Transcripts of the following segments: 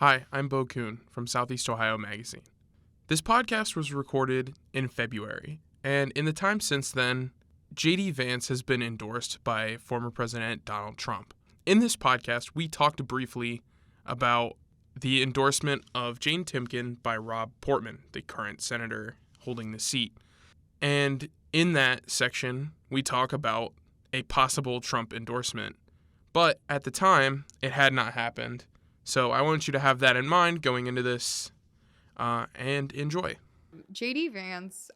Hi, I'm Bo Kuhn from Southeast Ohio Magazine. This podcast was recorded in February, and in the time since then, JD Vance has been endorsed by former President Donald Trump. In this podcast, we talked briefly about the endorsement of Jane Timken by Rob Portman, the current senator holding the seat. And in that section, we talk about a possible Trump endorsement. But at the time, it had not happened. So I want you to have that in mind going into this and enjoy. JD Vance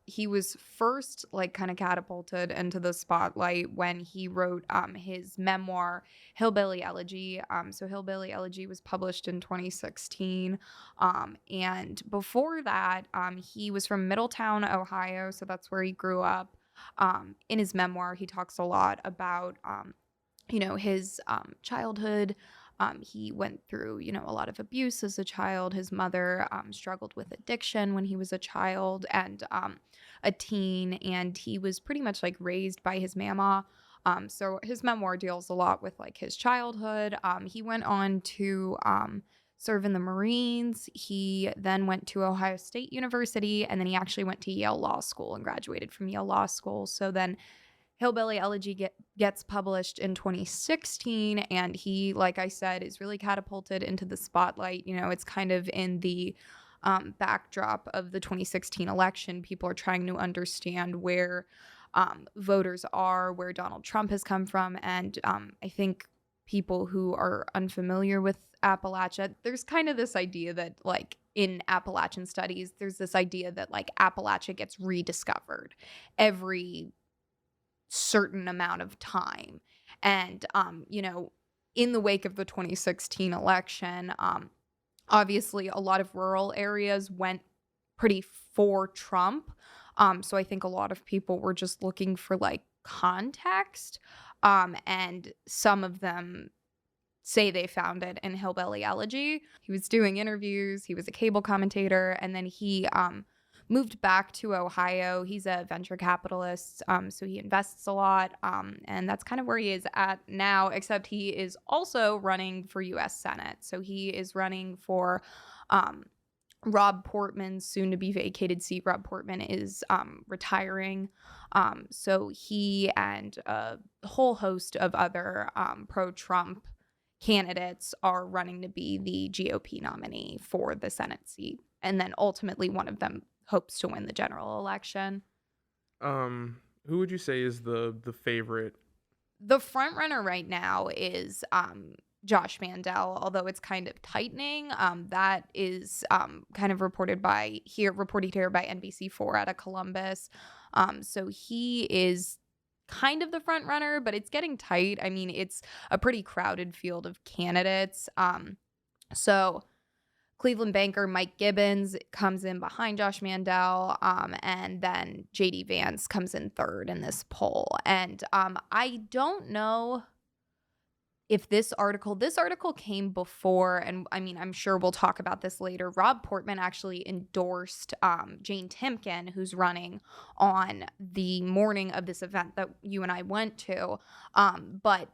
he was first kind of catapulted into the spotlight when he wrote his memoir, Hillbilly Elegy. So Hillbilly Elegy was published in 2016. And before that, he was from Middletown, Ohio. So that's where he grew up. In his memoir, he talks a lot about, his childhood. He went through, a lot of abuse as a child. His mother struggled with addiction when he was a child and a teen, and he was pretty much raised by his mama. So his memoir deals a lot with his childhood. He went on to serve in the Marines. He then went to Ohio State University, and then he actually went to Yale Law School and graduated from Yale Law School. So then Hillbilly Elegy gets published in 2016, and he, like I said, is really catapulted into the spotlight. It's kind of in the backdrop of the 2016 election. People are trying to understand where voters are, where Donald Trump has come from, and I think people who are unfamiliar with Appalachia, there's kind of this idea that, in Appalachian studies, there's this idea that, Appalachia gets rediscovered every certain amount of time. And, in the wake of the 2016 election, obviously a lot of rural areas went pretty for Trump. So I think a lot of people were just looking for context. And some of them say they found it in Hillbilly Elegy. He was doing interviews. He was a cable commentator. And then he, moved back to Ohio. He's a venture capitalist, so he invests a lot, and that's kind of where he is at now, except he is also running for U.S. Senate. So he is running for Rob Portman's soon-to-be vacated seat. Rob Portman is retiring, so he and a whole host of other pro-Trump candidates are running to be the GOP nominee for the Senate seat, and then ultimately one of them hopes to win the general election. Who would you say is the favorite? The front runner right now is Josh Mandel, although it's kind of tightening. That is kind of reported here by NBC4 out of Columbus. So he is kind of the front runner, but it's getting tight. I mean, it's a pretty crowded field of candidates. So Cleveland banker Mike Gibbons comes in behind Josh Mandel, and then JD Vance comes in third in this poll. And I don't know if this article came before, and I mean, I'm sure we'll talk about this later. Rob Portman actually endorsed Jane Timken, who's running on the morning of this event that you and I went to. But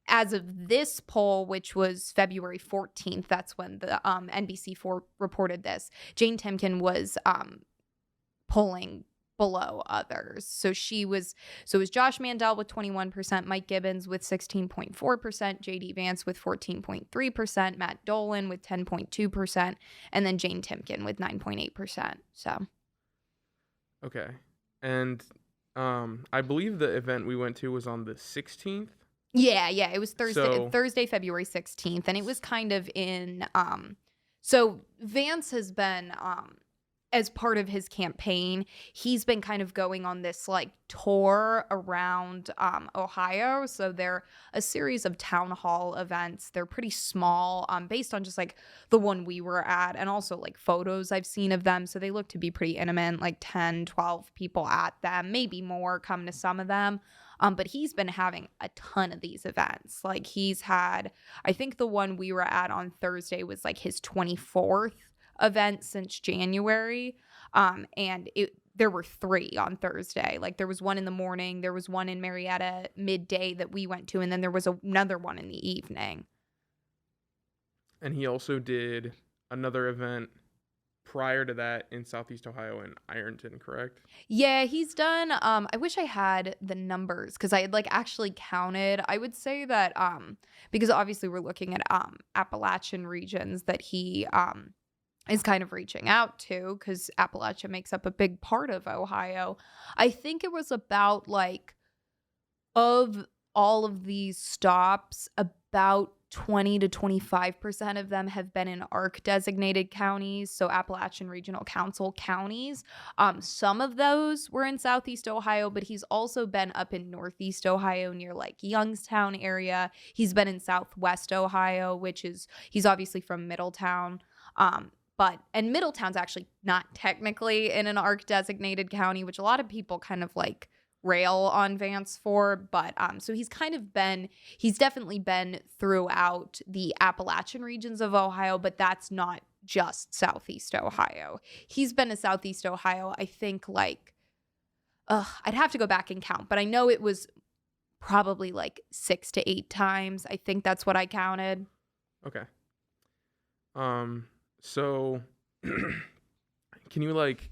as of this poll, which was February 14th, that's when the NBC4 reported this, Jane Timken was polling below others. So it was Josh Mandel with 21%, Mike Gibbons with 16.4%, JD Vance with 14.3%, Matt Dolan with 10.2%, and then Jane Timken with 9.8%. So. Okay. And I believe the event we went to was on the 16th. Yeah, it was Thursday, February 16th, and it was kind of in, so Vance has been, as part of his campaign, he's been kind of going on this tour around Ohio. So they're a series of town hall events. They're pretty small, based on just the one we were at, and also photos I've seen of them. So they look to be pretty intimate, 10, 12 people at them, maybe more come to some of them. But he's been having a ton of these events. He's had, I think the one we were at on Thursday was his 24th event since January. And there were 3 on Thursday. There was one in the morning, there was one in Marietta midday that we went to, and then there was another one in the evening. And he also did another event prior to that in Southeast Ohio in Ironton, correct? Yeah, he's done. I wish I had the numbers because I had like actually counted. I would say that because obviously we're looking at Appalachian regions that he is kind of reaching out to because Appalachia makes up a big part of Ohio. I think it was about like of all of these stops, about 20 to 25% of them have been in ARC designated counties, so Appalachian Regional Council counties. Some of those were in Southeast Ohio, but he's also been up in Northeast Ohio near like Youngstown area. He's been in Southwest Ohio, which is, he's obviously from Middletown. And Middletown's actually not technically in an ARC designated county, which a lot of people kind of like rail on Vance for, but so he's definitely been throughout the Appalachian regions of Ohio, but that's not just Southeast Ohio. He's been to Southeast Ohio, I think like I'd have to go back and count, but I know it was probably like 6 to 8 times. I think that's what I counted. Okay. So can you like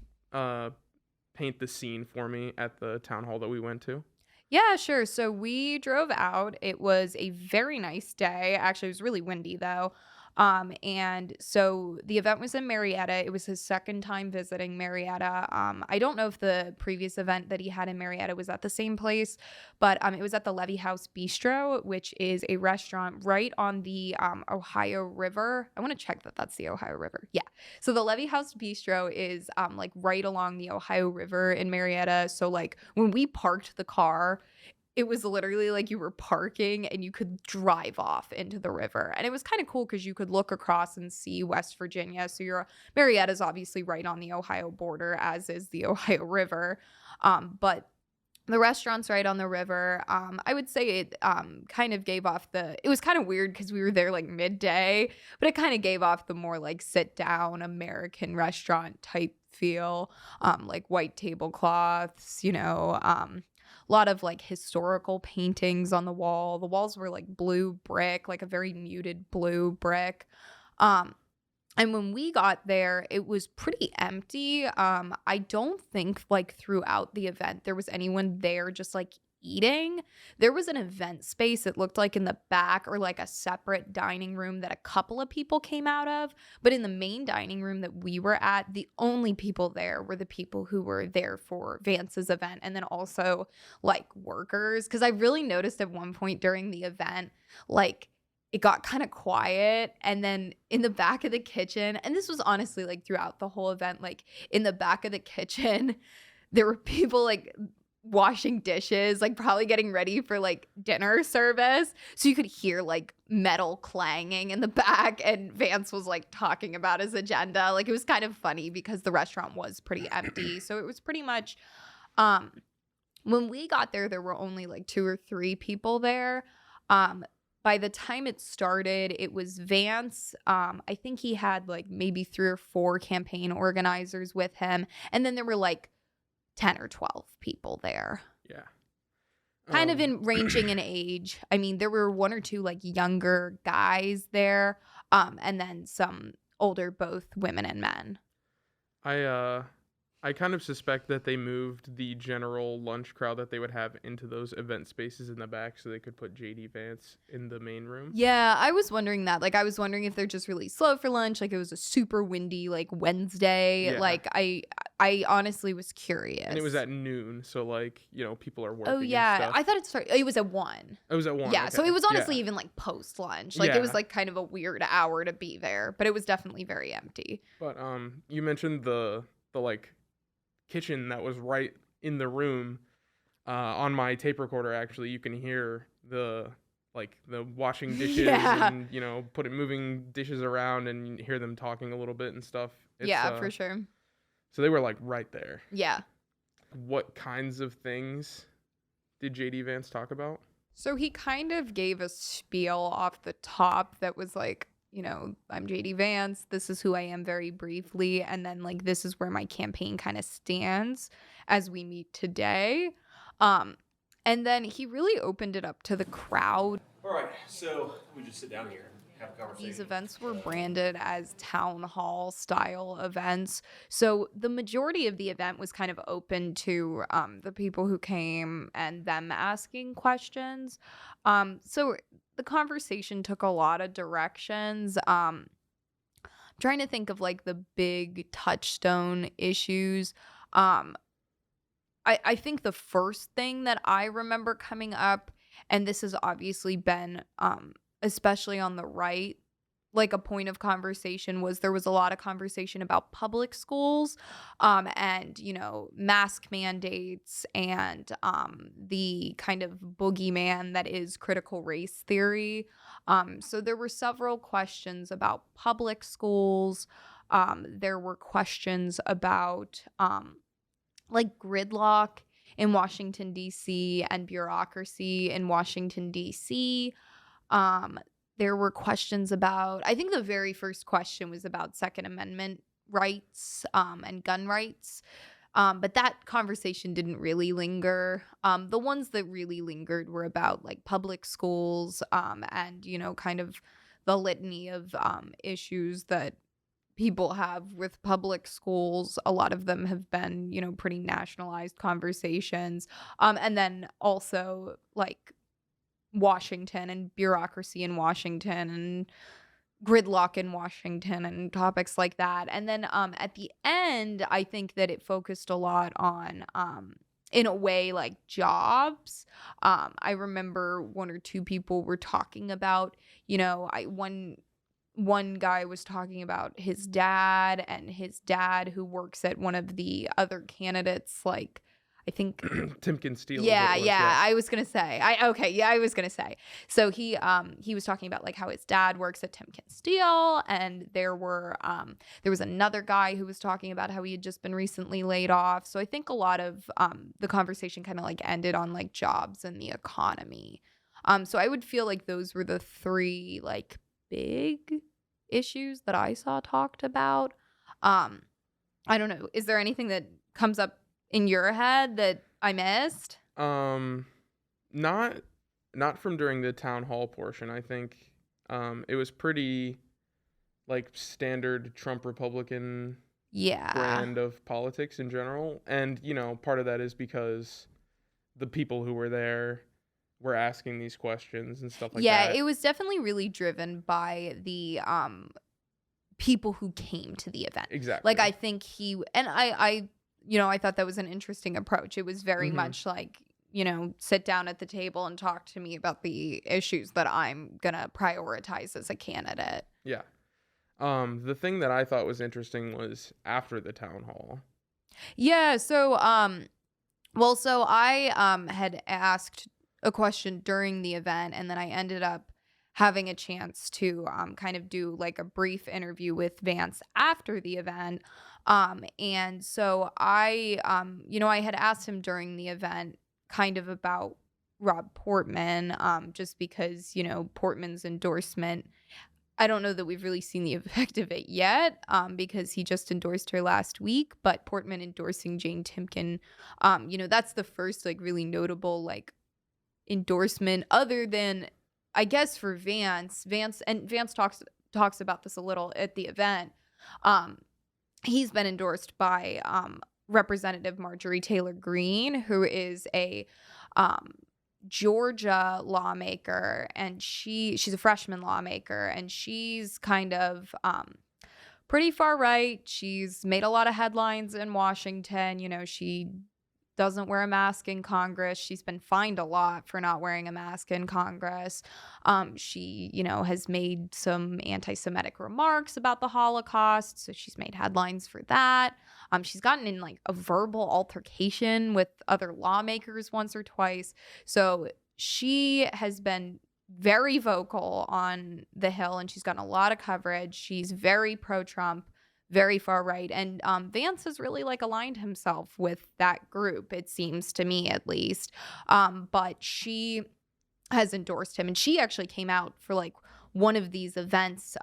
paint the scene for me at the town hall that we went to? Yeah, sure. So we drove out. It was a very nice day. Actually, it was really windy though. And so the event was in Marietta. It was his second time visiting Marietta. I don't know if the previous event that he had in Marietta was at the same place, but it was at the Levy House Bistro, which is a restaurant right on the Ohio River. I want to check that that's the Ohio River. Yeah. So the Levy House Bistro is like right along the Ohio River in Marietta. So like when we parked the car, it was literally like you were parking and you could drive off into the river. And it was kind of cool because you could look across and see West Virginia. So Marietta's obviously right on the Ohio border, as is the Ohio River. But the restaurant's right on the river. I would say it kind of gave off it was kind of weird because we were there like midday, but it kind of gave off the more like sit down American restaurant type feel, like white tablecloths, a lot of like historical paintings on the wall. The walls were like blue brick, like a very muted blue brick. And when we got there, it was pretty empty. I don't think like throughout the event there was anyone there just like eating. There was an event space, it looked like in the back, or like a separate dining room that a couple of people came out of. But in the main dining room that we were at, the only people there were the people who were there for Vance's event, and then also like workers. Because I really noticed at one point during the event, like it got kind of quiet, and then in the back of the kitchen, and this was honestly like throughout the whole event, like in the back of the kitchen, there were people like washing dishes, like probably getting ready for like dinner service. So you could hear like metal clanging in the back, and Vance was like talking about his agenda. Like it was kind of funny because the restaurant was pretty empty. So it was pretty much when we got there were only like 2 or 3 people there. By the time it started, it was Vance. I think he had like maybe 3 or 4 campaign organizers with him, and then there were like 10 or 12 people there. Yeah. Kind of ranging in age. I mean, there were 1 or 2 like younger guys there, and then some older, both women and men. I kind of suspect that they moved the general lunch crowd that they would have into those event spaces in the back so they could put JD Vance in the main room. Yeah, I was wondering that. Like, I was wondering if they're just really slow for lunch. Like, it was a super windy, like, Wednesday. Yeah. Like, I honestly was curious. And it was at noon, so, like, people are working. Oh, yeah. And stuff. I thought it was at 1. It was at 1. Yeah, okay. So it was honestly even, like, post-lunch. Like, it was, like, kind of a weird hour to be there. But it was definitely very empty. But you mentioned the like, kitchen that was right in the room. On my tape recorder, actually, you can hear the washing dishes and moving dishes around, and you hear them talking a little bit and stuff. For sure. So they were like right there. Yeah. What kinds of things did JD Vance talk about? So he kind of gave a spiel off the top that was like, I'm JD Vance. This is who I am very briefly. And then like, this is where my campaign kind of stands as we meet today. And then he really opened it up to the crowd. All right, so let me just sit down here and these events were branded as town hall style events. So the majority of the event was kind of open to the people who came and them asking questions. So the conversation took a lot of directions. Trying to think of like the big touchstone issues. Um, I think the first thing that I remember coming up, and this has obviously been, especially on the right, like a point of conversation was there was a lot of conversation about public schools, and, mask mandates and the kind of boogeyman that is critical race theory. So there were several questions about public schools. There were questions about like gridlock in Washington, D.C. and bureaucracy in Washington, D.C. There were questions about, I think the very first question was about Second Amendment rights and gun rights. But that conversation didn't really linger. The ones that really lingered were about like public schools and, kind of the litany of issues that people have with public schools. A lot of them have been, pretty nationalized conversations. And then also like Washington and bureaucracy in Washington and gridlock in Washington and topics like that. And then at the end, I think that it focused a lot on in a way like jobs. I remember one or two people were talking about, one guy was talking about his dad and his dad who works at one of the other candidates, like I think Timken Steel. Yeah. I was gonna say. I was gonna say. So he was talking about like how his dad works at Timken Steel, and there was another guy who was talking about how he had just been recently laid off. So I think a lot of the conversation kind of like ended on like jobs and the economy. So I would feel like those were the three like big issues that I saw talked about. I don't know. Is there anything that comes up in your head that I missed? Not from during the town hall portion. I think it was pretty like standard Trump Republican brand of politics in general. And, part of that is because the people who were there were asking these questions and stuff like that. Yeah, it was definitely really driven by the people who came to the event. Exactly. Like I think I thought that was an interesting approach. It was very much like, sit down at the table and talk to me about the issues that I'm going to prioritize as a candidate. Yeah. The thing that I thought was interesting was after the town hall. Yeah. So, so I had asked a question during the event, and then I ended up having a chance to kind of do like a brief interview with Vance after the event. And so I had asked him during the event kind of about Rob Portman, just because, Portman's endorsement, I don't know that we've really seen the effect of it yet, because he just endorsed her last week, but Portman endorsing Jane Timken, that's the first like really notable like endorsement other than, I guess, for Vance talks about this a little at the event. He's been endorsed by Representative Marjorie Taylor Greene, who is a Georgia lawmaker, and she's a freshman lawmaker, and she's kind of pretty far right. She's made a lot of headlines in Washington. She doesn't wear a mask in Congress. She's been fined a lot for not wearing a mask in Congress. She, has made some anti-Semitic remarks about the Holocaust, so she's made headlines for that. She's gotten in like a verbal altercation with other lawmakers once or twice. So she has been very vocal on the Hill, and she's gotten a lot of coverage. She's very pro-Trump, very far right, and Vance has really like aligned himself with that group, it seems to me at least. But she has endorsed him, and she actually came out for like one of these events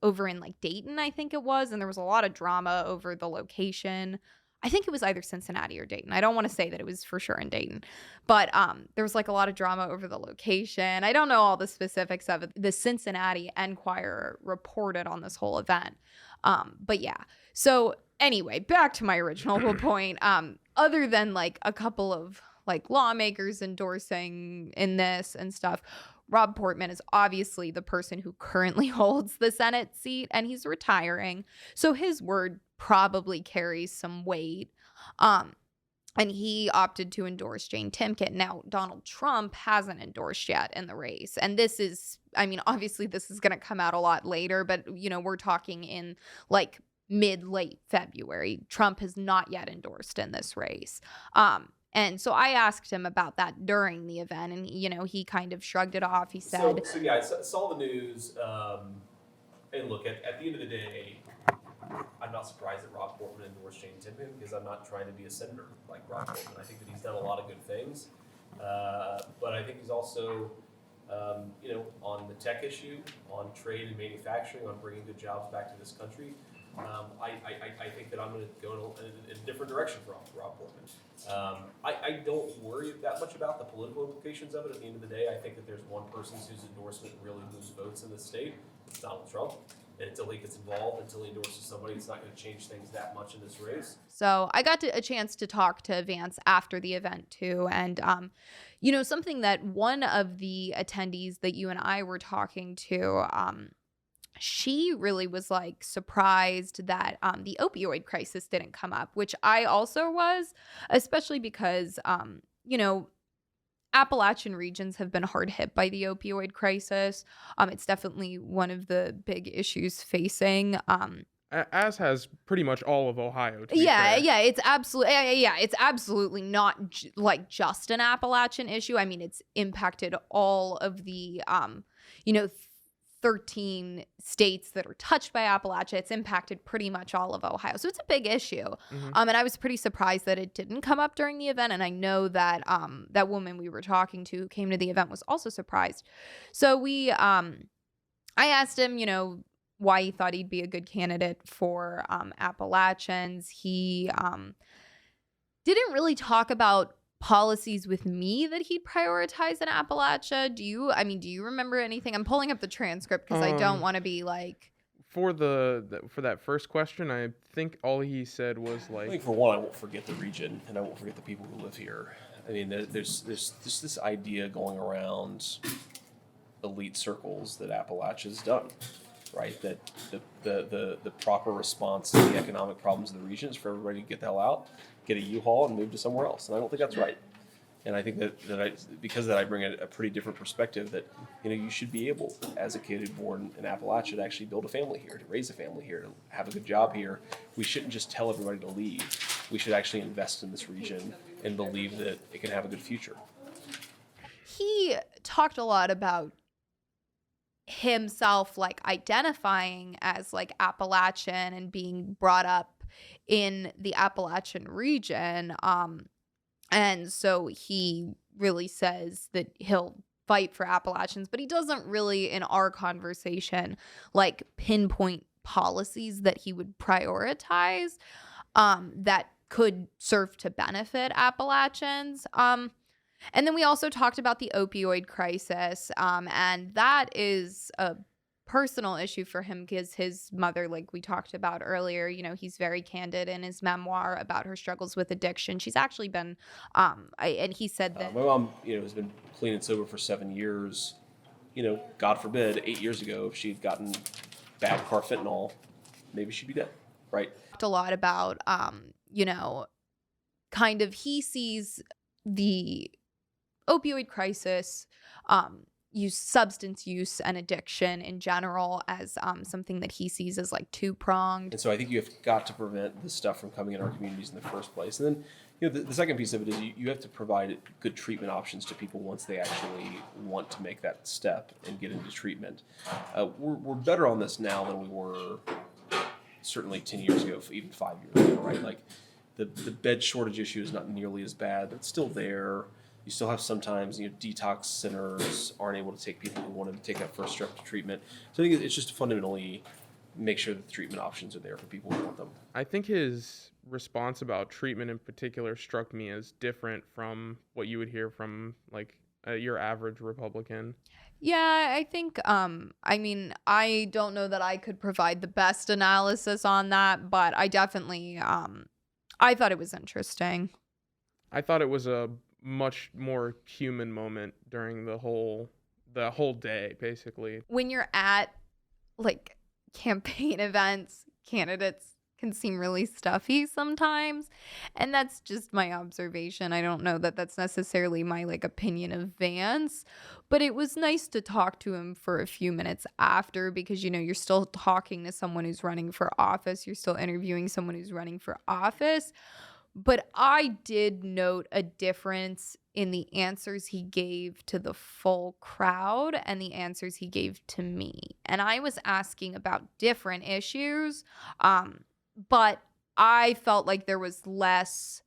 over in like Dayton, I think it was, and there was a lot of drama over the location. I think it was either Cincinnati or Dayton. I don't want to say that it was for sure in Dayton, but there was like a lot of drama over the location. I don't know all the specifics of it. The Cincinnati Enquirer reported on this whole event. But yeah. So anyway, back to my original point. Other than like a couple of like lawmakers endorsing in this and stuff, Rob Portman is obviously the person who currently holds the Senate seat, and he's retiring. So his word probably carries some weight. And he opted to endorse Jane Timken. Now, Donald Trump hasn't endorsed yet in the race. And this is, I mean, obviously this is going to come out a lot later, but, you know, we're talking in like mid-late February. Trump has not yet endorsed in this race. And so I asked him about that during the event, and, you know, he kind of shrugged it off. He said... So yeah, I saw the news, and look, at the end of the day, I'm not surprised that Rob Portman endorsed Jane Timken, because I'm not trying to be a senator like Rob Portman. I think that he's done a lot of good things, but I think he's also, you know, on the tech issue, on trade and manufacturing, on bringing good jobs back to this country. I think that I'm going to go in a different direction for Rob Portman. I don't worry that much about the political implications of it. At the end of the day, I think that there's one person whose endorsement really moves votes in this state. It's Donald Trump. And until he gets involved, until he endorses somebody, it's not going to change things that much in this race. So I got a chance to talk to Vance after the event too. And, you know, something that one of the attendees that you and I were talking to, she really was like surprised that the opioid crisis didn't come up, which I also was, especially because, you know, Appalachian regions have been hard hit by the opioid crisis. It's definitely one of the big issues facing. As has pretty much all of Ohio. Yeah, it's absolutely not like just an Appalachian issue. I mean, it's impacted all of the, you know, 13 states that are touched by Appalachia. It's impacted pretty much all of Ohio. So it's a big issue. Mm-hmm. And I was pretty surprised that it didn't come up during the event. And I know that that woman we were talking to who came to the event was also surprised. So I asked him, you know, why he thought he'd be a good candidate for Appalachians. He didn't really talk about policies with me that he'd prioritize in Appalachia. Do you remember anything? I'm pulling up the transcript because I don't want to be like... For for that first question, I think all he said was like... I think for one, I won't forget the region, and I won't forget the people who live here. I mean, there's this idea going around elite circles that Appalachia's done, right? That the proper response to the economic problems of the region is for everybody to get the hell out, get a U-Haul, and move to somewhere else. And I don't think that's right. And I think because I bring a pretty different perspective that, you know, you should be able, as a kid born in Appalachia, to actually build a family here, to raise a family here, to have a good job here. We shouldn't just tell everybody to leave. We should actually invest in this region and believe that it can have a good future. He talked a lot about himself like identifying as like Appalachian and being brought up in the Appalachian region. And so he really says that he'll fight for Appalachians, but he doesn't really, in our conversation, like pinpoint policies that he would prioritize that could serve to benefit Appalachians. And then we also talked about the opioid crisis, and that is a personal issue for him because his mother, like we talked about earlier, you know, he's very candid in his memoir about her struggles with addiction. She's actually been, and he said that... my mom, you know, has been clean and sober for 7 years. You know, God forbid, 8 years ago, if she'd gotten bad carfentanil, maybe she'd be dead, right? Talked a lot about, you know, kind of he sees the opioid crisis, substance use and addiction in general as something that he sees as like two-pronged. And so I think you have got to prevent this stuff from coming in our communities in the first place. And then, you know, the second piece of it is you have to provide good treatment options to people once they actually want to make that step and get into treatment. We're better on this now than we were certainly 10 years ago, even 5 years ago, right? Like the bed shortage issue is not nearly as bad, but it's still there. You still have sometimes, you know, detox centers aren't able to take people who want to take that first step to treatment. So I think it's just fundamentally make sure that the treatment options are there for people who want them. I think his response about treatment in particular struck me as different from what you would hear from like your average Republican. Yeah, I think, I mean, I don't know that I could provide the best analysis on that, but I definitely, I thought it was interesting. I thought it was a much more human moment during the whole day, basically. When you're at, like, campaign events, candidates can seem really stuffy sometimes, and that's just my observation. I don't know that that's necessarily my like opinion of Vance, but it was nice to talk to him for a few minutes after, because you know you're still talking to someone who's running for office, you're still interviewing someone who's running for office. But I did note a difference in the answers he gave to the full crowd and the answers he gave to me. And I was asking about different issues, but I felt like there was less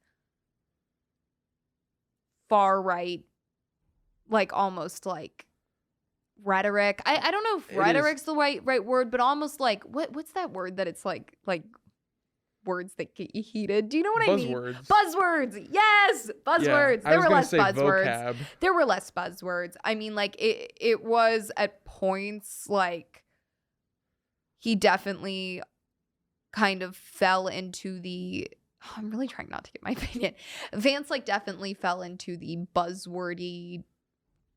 far right, like almost like rhetoric. I don't know if rhetoric's the right word, but almost like what's that word that it's like words that get you heated. Do you know what I mean? Buzzwords. Yes, buzzwords. Yeah, there were less buzzwords. Vocab. There were less buzzwords. I mean, like it was at points like he definitely kind of fell into the I'm really trying not to get my opinion. Vance like definitely fell into the buzzwordy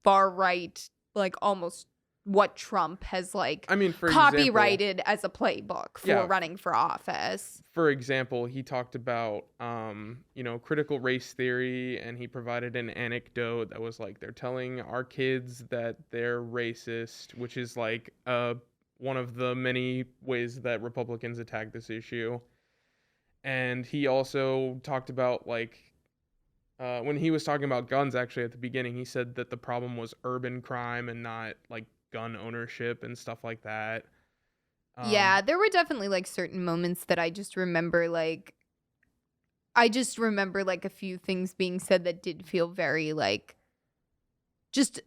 far right, like almost what Trump has like for copyrighted example, as a playbook for running for office. For example, he talked about critical race theory, and he provided an anecdote that was like they're telling our kids that they're racist, which is like one of the many ways that Republicans attack this issue. And he also talked about like when he was talking about guns, actually at the beginning, he said that the problem was urban crime and not like gun ownership and stuff like that. Yeah, there were definitely like certain moments that I just remember like a few things being said that did feel very like just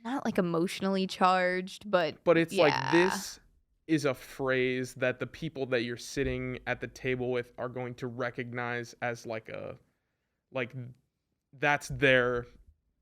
not like emotionally charged, but it's like this is a phrase that the people that you're sitting at the table with are going to recognize as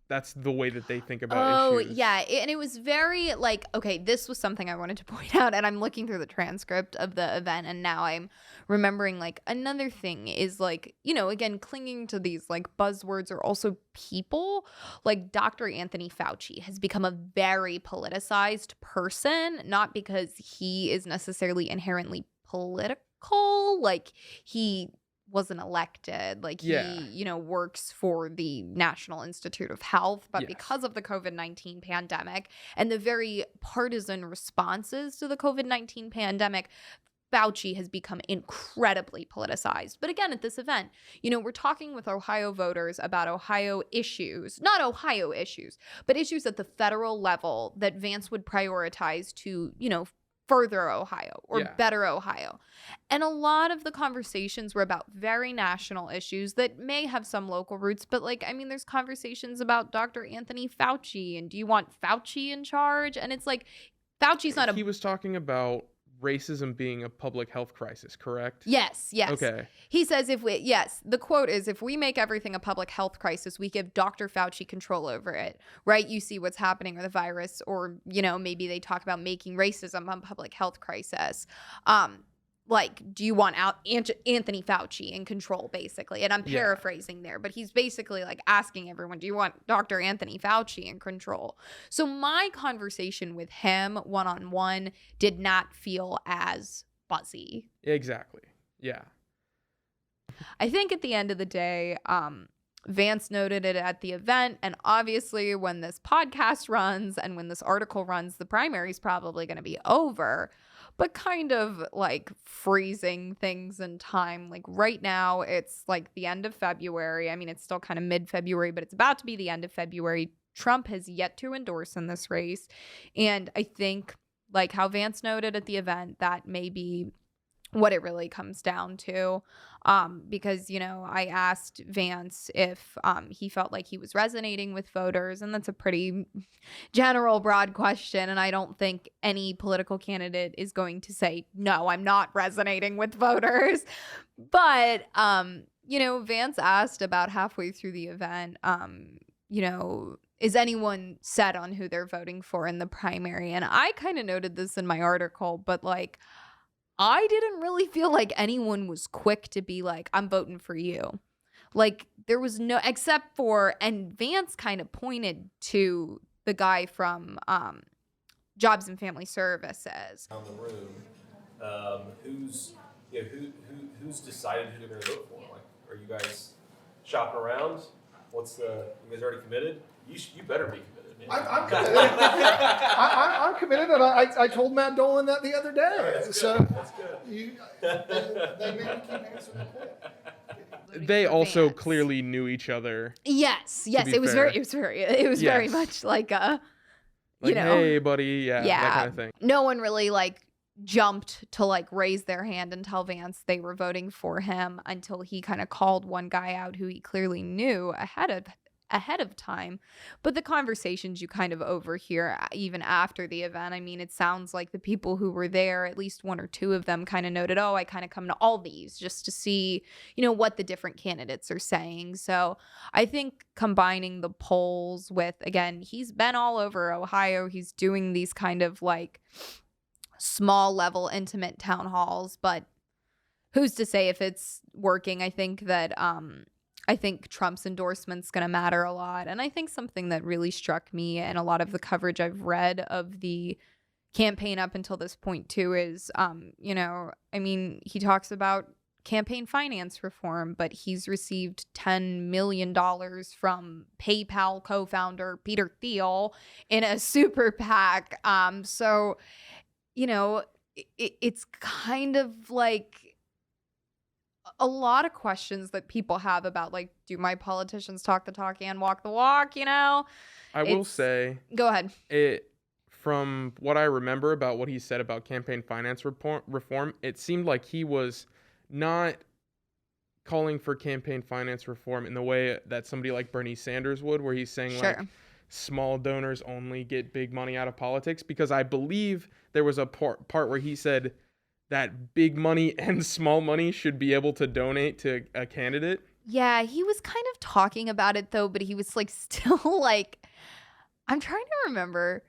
that's the way that they think about issues. Oh, yeah. And it was very like, okay, this was something I wanted to point out. And I'm looking through the transcript of the event. And now I'm remembering like another thing is like, again, clinging to these like buzzwords are also people. Like Dr. Anthony Fauci has become a very politicized person, not because he is necessarily inherently political. Like he wasn't elected, like he works for the National Institute of Health, but because of the COVID-19 pandemic and the very partisan responses to the COVID-19 pandemic, Fauci has become incredibly politicized. But again, at this event, we're talking with Ohio voters about Ohio issues, not Ohio issues, but issues at the federal level that Vance would prioritize to, further Ohio or better Ohio. And a lot of the conversations were about very national issues that may have some local roots, but there's conversations about Dr. Anthony Fauci and do you want Fauci in charge? And it's like, Fauci's not He was talking about racism being a public health crisis, correct? Yes. Okay. He says the quote is, if we make everything a public health crisis, we give Dr. Fauci control over it, right? You see what's happening with the virus, or, maybe they talk about making racism a public health crisis. Do you want Anthony Fauci in control, basically? And I'm paraphrasing there, but he's basically like asking everyone, do you want Dr. Anthony Fauci in control? So my conversation with him one-on-one did not feel as buzzy. Exactly. Yeah. I think at the end of the day, Vance noted it at the event, and obviously when this podcast runs and when this article runs, the primary is probably going to be over. But kind of like freezing things in time. Like right now, it's like the end of February. I mean, it's still kind of mid-February, but it's about to be the end of February. Trump has yet to endorse in this race. And I think, like how Vance noted at the event, that may be what it really comes down to. Because, I asked Vance if he felt like he was resonating with voters, and that's a pretty general, broad question. And I don't think any political candidate is going to say, no, I'm not resonating with voters. But, Vance asked about halfway through the event, is anyone set on who they're voting for in the primary? And I kind of noted this in my article, but like, I didn't really feel like anyone was quick to be like, I'm voting for you. Like, there was no, except for, and Vance kind of pointed to the guy from Jobs and Family Services. Around the room, who's decided who they're going to vote for? Like, are you guys shopping around? You guys already committed? You better be committed, man. I'm committed. I'm committed, and I told Matt Dolan that the other day. That's so good. That's good. They made me keep answering the call. They also Vance. clearly knew each other. Yes. be It was fair. very Yes. much like Like, hey, buddy, that kind of thing. No one really like jumped to like raise their hand and tell Vance they were voting for him until he kind of called one guy out who he clearly knew ahead of time. But the conversations you kind of overhear even after the event, I mean, it sounds like the people who were there, at least one or two of them kind of noted, I kind of come to all these just to see, what the different candidates are saying. So I think combining the polls with, again, he's been all over Ohio. He's doing these kind of like small level intimate town halls, but who's to say if it's working? I think that I think Trump's endorsement's going to matter a lot. And I think something that really struck me and a lot of the coverage I've read of the campaign up until this point too is, he talks about campaign finance reform, but he's received $10 million from PayPal co-founder Peter Thiel in a super PAC. So, it's kind of like a lot of questions that people have about like, do my politicians talk the talk and walk the walk? I will say, go ahead. From what I remember about what he said about campaign finance reform, it seemed like he was not calling for campaign finance reform in the way that somebody like Bernie Sanders would, where he's saying like small donors only get big money out of politics, because I believe there was a part where he said that big money and small money should be able to donate to a candidate. Yeah, he was kind of talking about it though, but he was like still like, I'm trying to remember.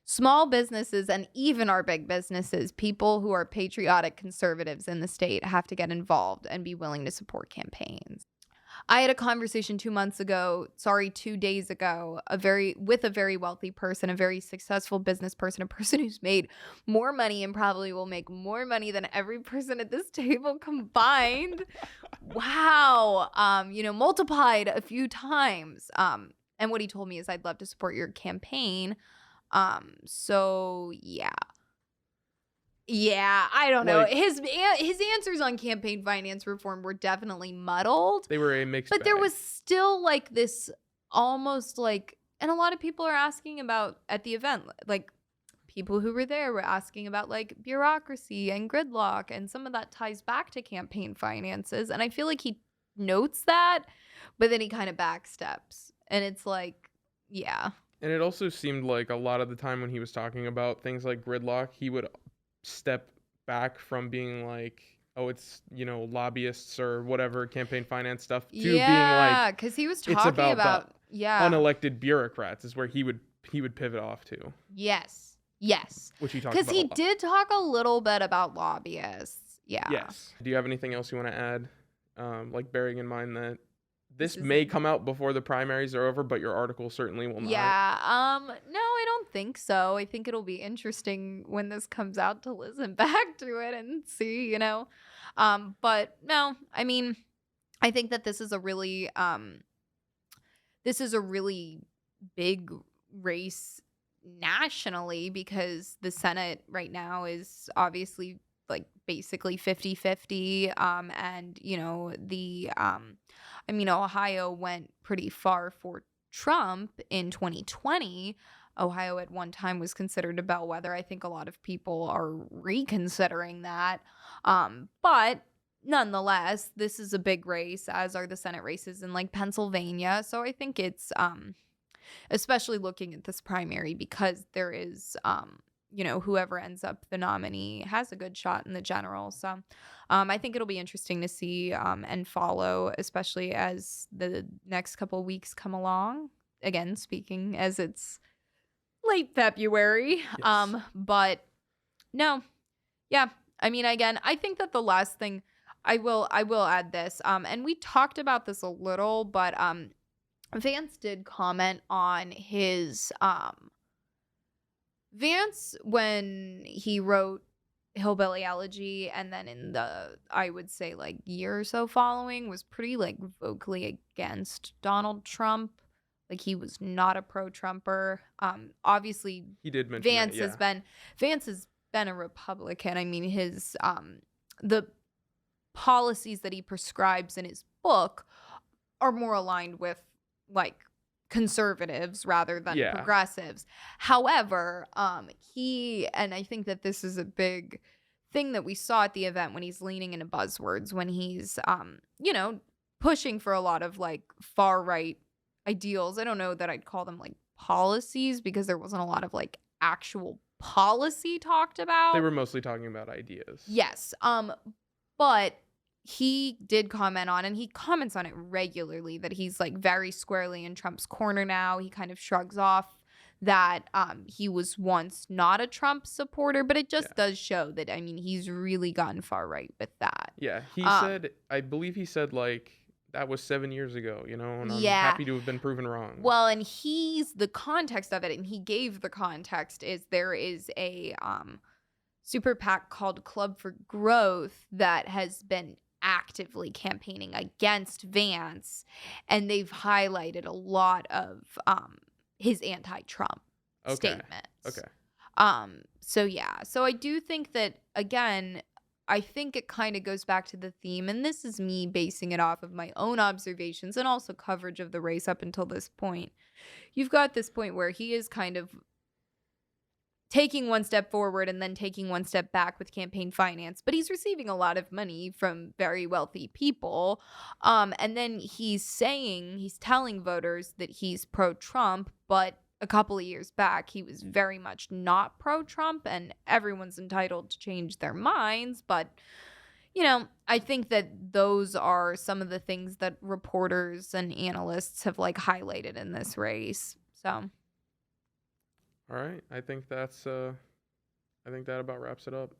Small businesses and even our big businesses, people who are patriotic conservatives in the state have to get involved and be willing to support campaigns. I had a conversation 2 days ago, with a very wealthy person, a very successful business person, a person who's made more money and probably will make more money than every person at this table combined. Wow. Multiplied a few times. And what he told me is, I'd love to support your campaign. So yeah. Yeah, I don't know. His answers on campaign finance reform were definitely muddled. They were a mixed But bag. there was still like this almost like, and a lot of people are asking about at the event, like people who were there were asking about like bureaucracy and gridlock, and some of that ties back to campaign finances. And I feel like he notes that, but then he kind of backsteps. And it's like, yeah. And it also seemed like a lot of the time when he was talking about things like gridlock, he would step back from being like, oh, it's, lobbyists or whatever, campaign finance stuff, to being like, because he was it's talking about yeah, unelected bureaucrats is where he would pivot off to. yes, Which he talked about. because he did talk a little bit about lobbyists. Yeah. Yes. Do you have anything else you want to add? Like bearing in mind that this may come out before the primaries are over, but your article certainly will not. Yeah. No, I don't think so. I think it'll be interesting when this comes out to listen back to it and see, But no, I mean, I think that this is a really big race nationally, because the Senate right now is obviously like basically 50-50. And Ohio went pretty far for Trump in 2020. Ohio at one time was considered a bellwether. I think a lot of people are reconsidering that. But nonetheless, this is a big race, as are the Senate races in like Pennsylvania. So I think it's especially looking at this primary, because there is whoever ends up the nominee has a good shot in the general. So I think it'll be interesting to see and follow, especially as the next couple of weeks come along. Again, speaking as it's late February. Yes. But no. Yeah. I mean, again, I think that the last thing I will add this, and we talked about this a little, but Vance did comment on his Vance, when he wrote Hillbilly Elegy, and then in the, I would say, like, year or so following, was pretty like vocally against Donald Trump. Like, he was not a pro-Trumper. Obviously He did mention Vance that, yeah. Vance has been a Republican. I mean, his the policies that he prescribes in his book are more aligned with like conservatives rather than Yeah. progressives. However, and I think that this is a big thing that we saw at the event, when he's leaning into buzzwords, when he's pushing for a lot of like far right ideals. I don't know that I'd call them like policies, because there wasn't a lot of like actual policy talked about. They were mostly talking about ideas. Yes. But he did comment on, and he comments on it regularly, that he's like very squarely in Trump's corner now. He kind of shrugs off that he was once not a Trump supporter, but it just does show that, I mean, he's really gotten far right with that. Yeah, he said, I believe he said, like, that was 7 years ago, and I'm happy to have been proven wrong. Well, and the context of it, and he gave the context, is there is a super PAC called Club for Growth that has been actively campaigning against Vance, and they've highlighted a lot of his anti-Trump statements. Okay. So I do think that, again, I think it kind of goes back to the theme, and this is me basing it off of my own observations and also coverage of the race up until this point. You've got this point where he is kind of taking one step forward and then taking one step back with campaign finance, but he's receiving a lot of money from very wealthy people. And then he's telling voters that he's pro-Trump, but a couple of years back, he was very much not pro-Trump, and everyone's entitled to change their minds. But, I think that those are some of the things that reporters and analysts have like highlighted in this race. So. All right. I think that about wraps it up.